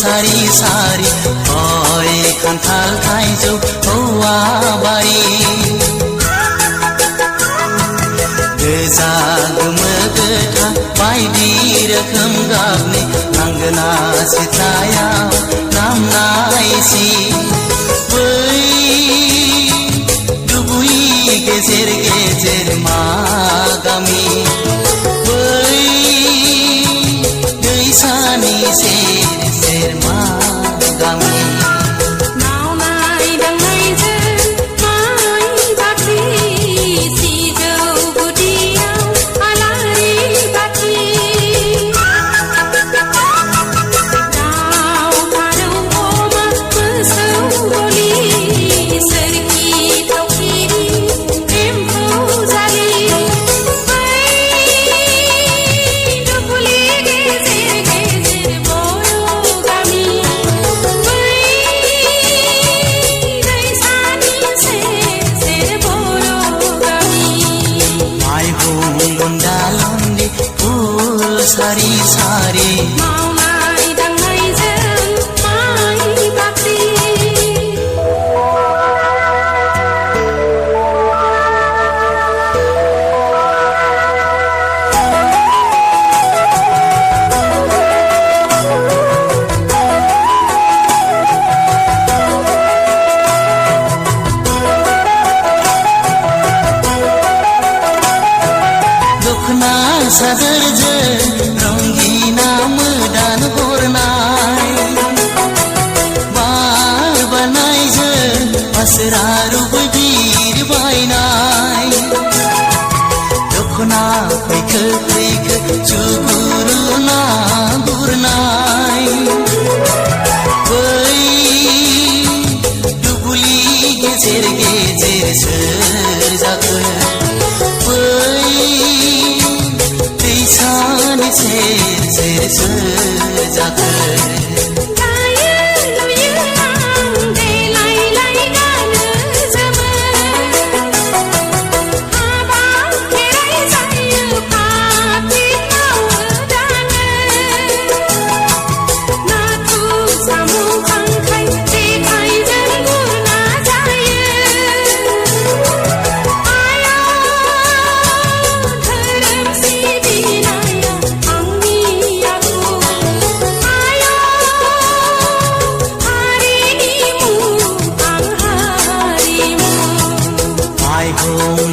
सारी सारी गय खान्थाल थाइजौ औवा बारि गोजा गोमो गोथां बायदि रोखोम गाबनि लांगोना सिथ्लायाव नामनायसि बै दुबुइ गेजेर गेजेर मा गामि बै दैसानि सेर सेर मा गामि सारी सारी मावनाय दांनायजों माइ बाख्रि दखना सादोरजों रंगिना मोदान हरनाय बार बारनायजों फासोरा रुबै बिरबायनाय दखना फैखो फैखो जुगुरुना गुरनाय बै दुब्लि गेजेर गेजेर सोर जाखो दैसानि सेर सेर सोर जाखो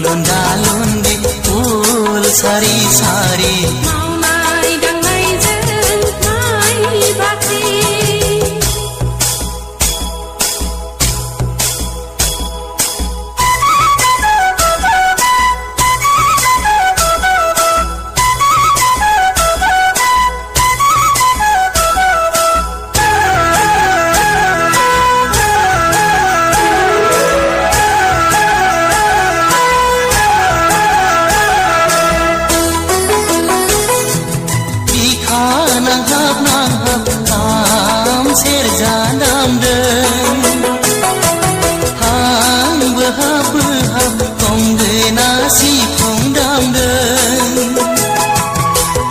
लुंदा लुंदी फुल सारी सारी मावनाय दांनायजों माइ बाख्रि नांहाब खाम सेरजा दामदों हां बोहाब बोहाब गंगोना सिफुं दामदों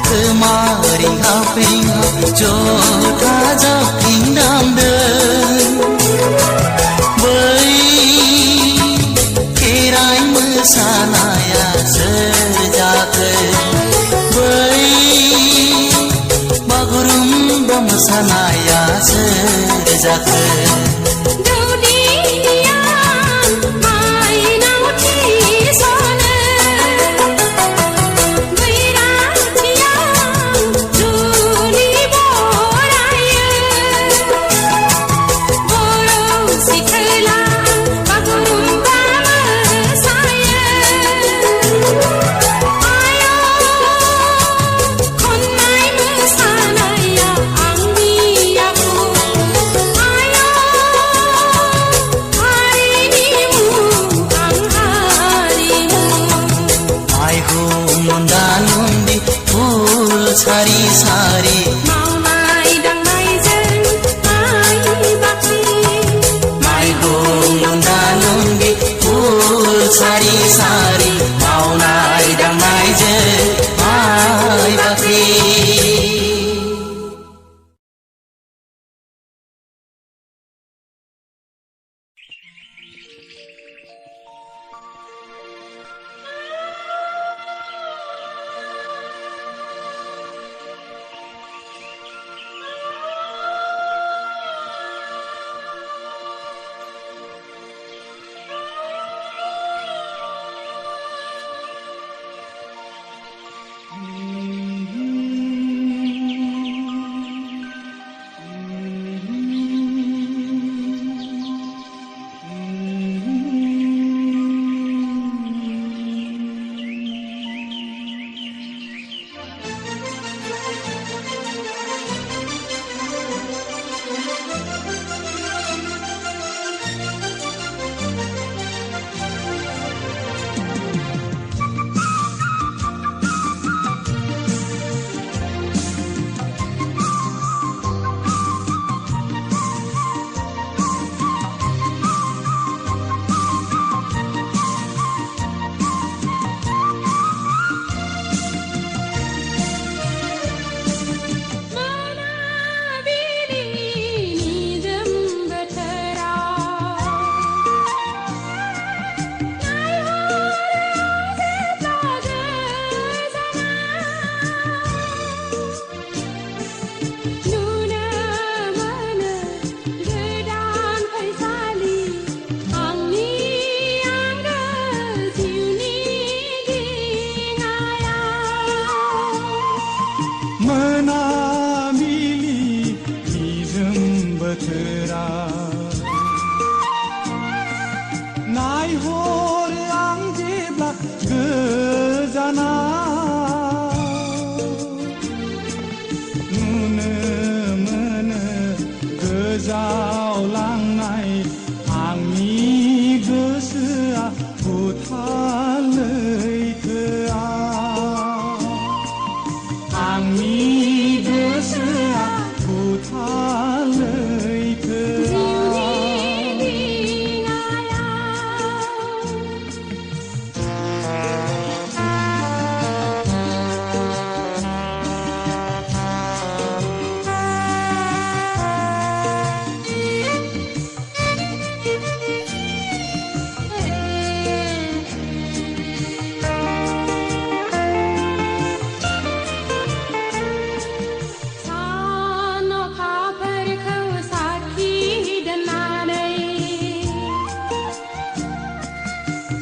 खोमा रिंहाब रिंहाब जथा जाबख्रिं दामदों बै खेराइ मोसानाया सोर जाखो बै बागुरुम्बा मोसानाया सोर जाखो सारी सारी मावनाय दांनायजों माइ बाख्रि माइ लुंदा लुंदी फुल सारी सारी मावनाय दांनायजों माइ बाख्रि आंनि गोसोआ बुथा लैथोआव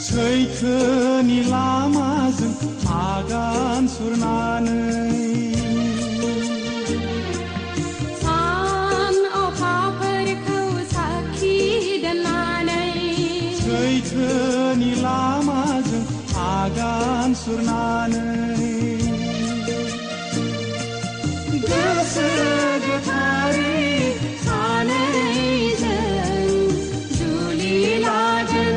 सैथोनि लामाजों आगान सुरनानै सान अखाफोरखौ साखि दोननानै सैथोनि लामाजों आगान सुरनानै गोसो गोथारै सानैजों जुलि लादों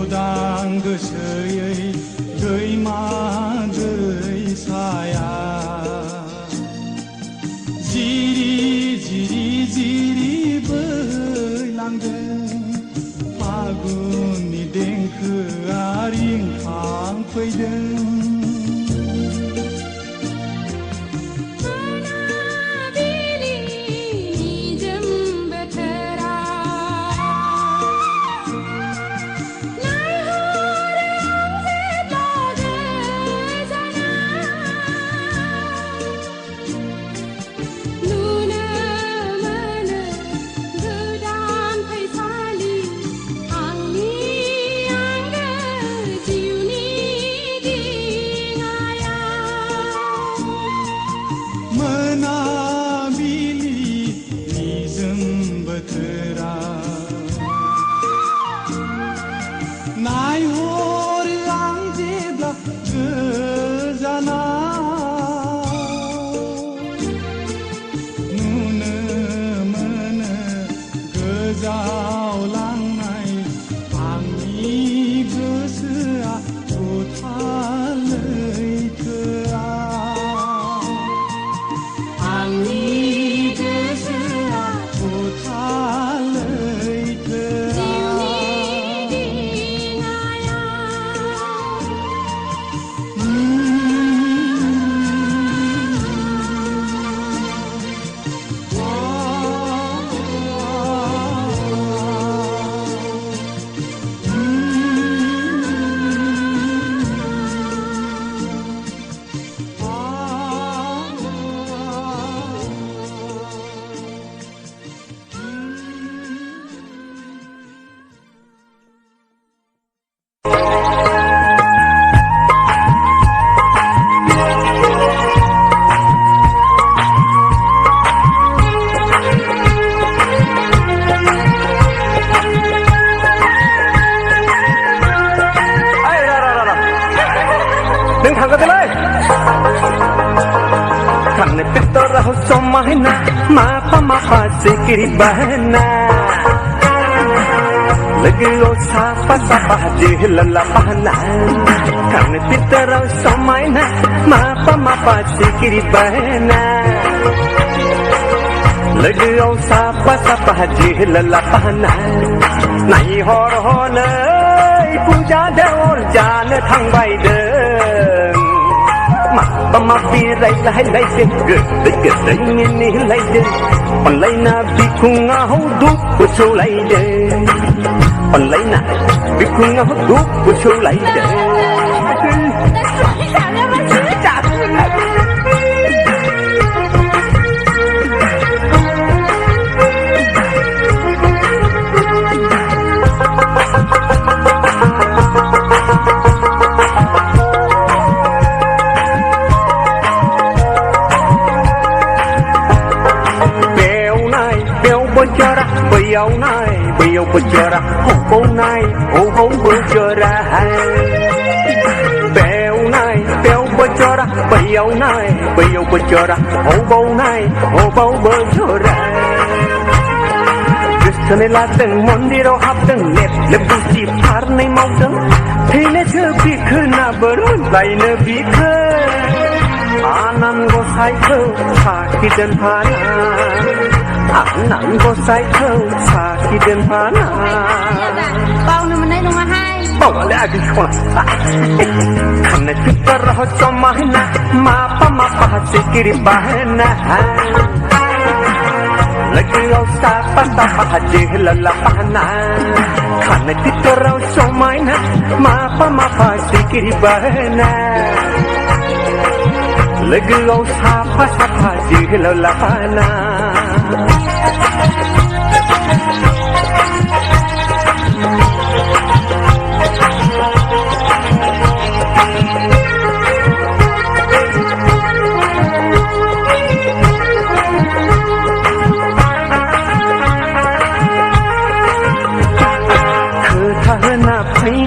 उदां गोसोयै दैमा दैसाया जिरि जिरि जिरि बोहैलांदों फागुननि देंखोआ रिंखांफैदों जावलांनाय आंनि गोसोआ बुथा लैथोआव आंनि गोसोआ बुथा Mahina, mapa mapa sikiri bahana. Legio sapa-sapa jihilala pahana Kami titerau somaina Mapa-mapa sikiri bahena Legio sapa-sapa jihilala pahana Nai hor-hona Puja deor jana thang bai deng Mapa-mapi rai-lai-lai deng Gede-gede ini lai deng Panlai na bikung ahau duk Pucu lai deng Panlai na bikung ahau duk Pucu lai deng Beliau berjara, hobau naik, hobau berjara. Beliau berjara, beliau berjara, hobau naik, hobau berjara. Kristene lateng mondiro hapteng lep busi parnai mauteng. Thene sepi kena bermuntai nebi ke. Anan gosaiku sakit dan panas. Anan gosai kau sakit dan panas. Bao na manay lumahai. Bawa lagi kau. Karena kita roh somahna, mapa sikiri bahana. Lagi kau sapa jihilala pahana. Karena kita roh somahna, mapa sikiri bahana. Lagi kau sapa jihilala pahana.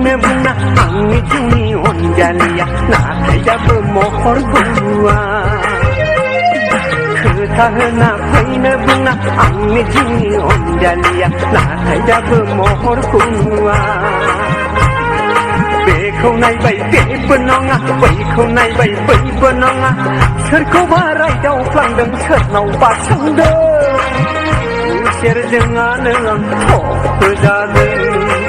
Buna angin juni onjalia natai dapat mohor gua ketahana paina buna angin juni onjalia natai dapat mohor gua bekau nai bai benonga bekau nai bai benonga serko barai dau pelang sernau pasang de usir dengan engkau berjalan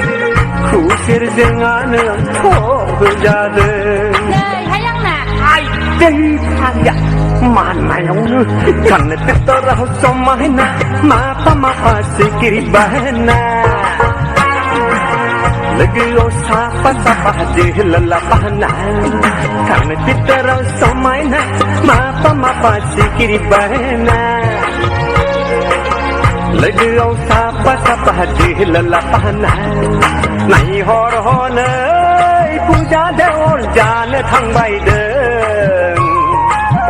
Kusir dengan engkau berjalan. Đây, hayang na. Ai đây saya mana yang karena tertarah somahna mapa sikiri bahana. Lagi sapa jihilala pahana karena tertarah somahna mapa sikiri bahana. Lagi sapa jihilala pahana. Nai hor-hona puja deor jana thang bai deng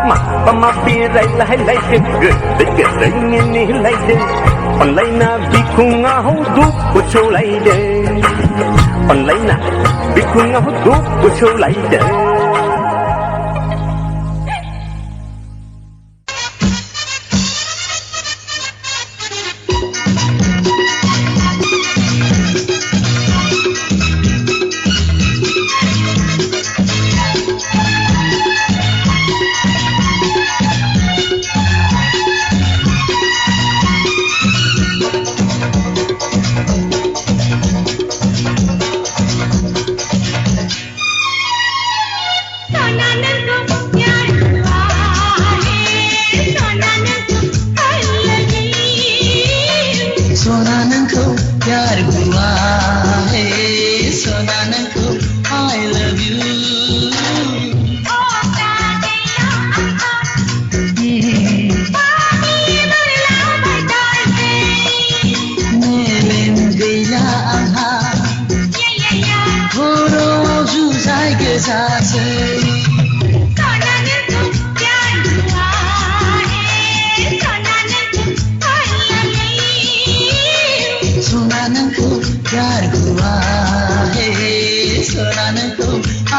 Mapa-mapi rai-lai deng Gede-gede ini lai deng Panlai na bikung ahau duk Pucu lai deng Panlai na bikung ahau duk Pucu lai deng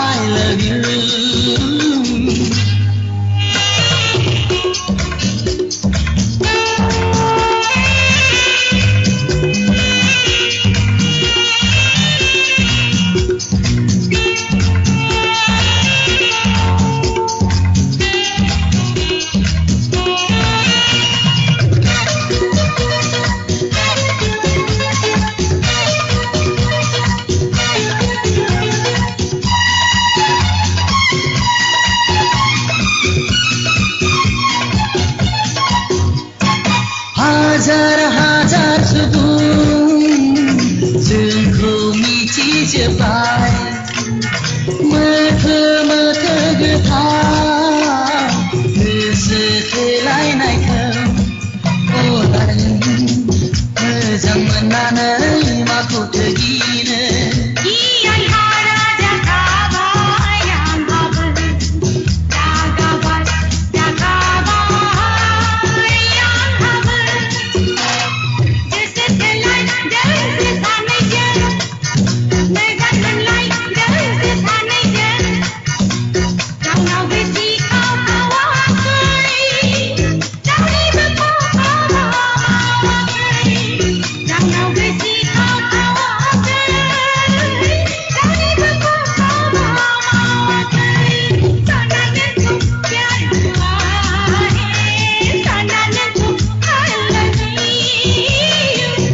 I love you. हाजार सुबुं जोंखौ मिथिजोब्बाय मोथो मोथो गोथां गोसो थोलायनायखौ अलाय मोजां मोननानै माखौथो गिनो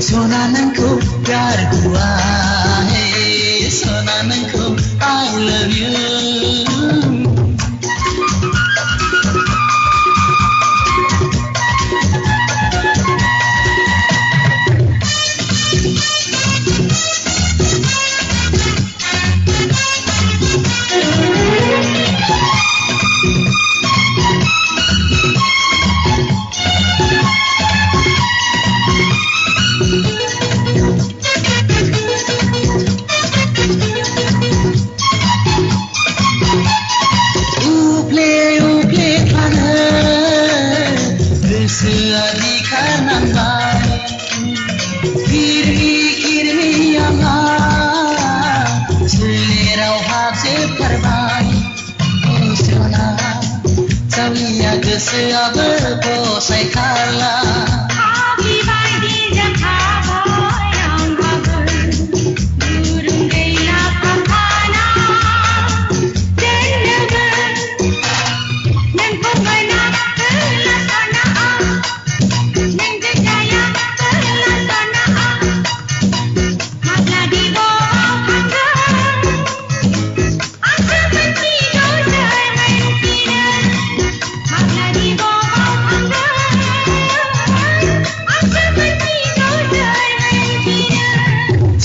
सना नोंखौ प्यार हुआ है सना नोंखौ I love you गोसोआदि खारनांबाय खिरमि आंहा सोलेराव हाबजोबथारबाय सना जावलिया गोसोआबो फसायखाला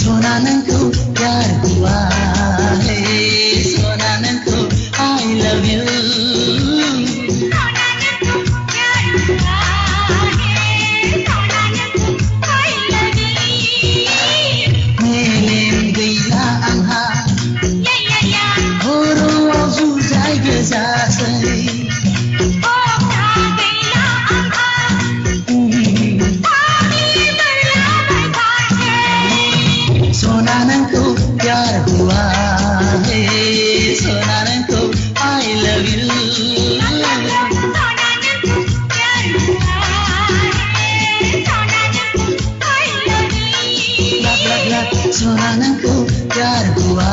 सोना नोंखौ प्यार हुआ है सोना नोंखौ I love you मेलेम गैला आंहा खर'आव जुजाय गोजासै सोना नोंखौ प्यार हुआ है सोना नोंखौ I love you सोना नोंखौ प्यार हुआ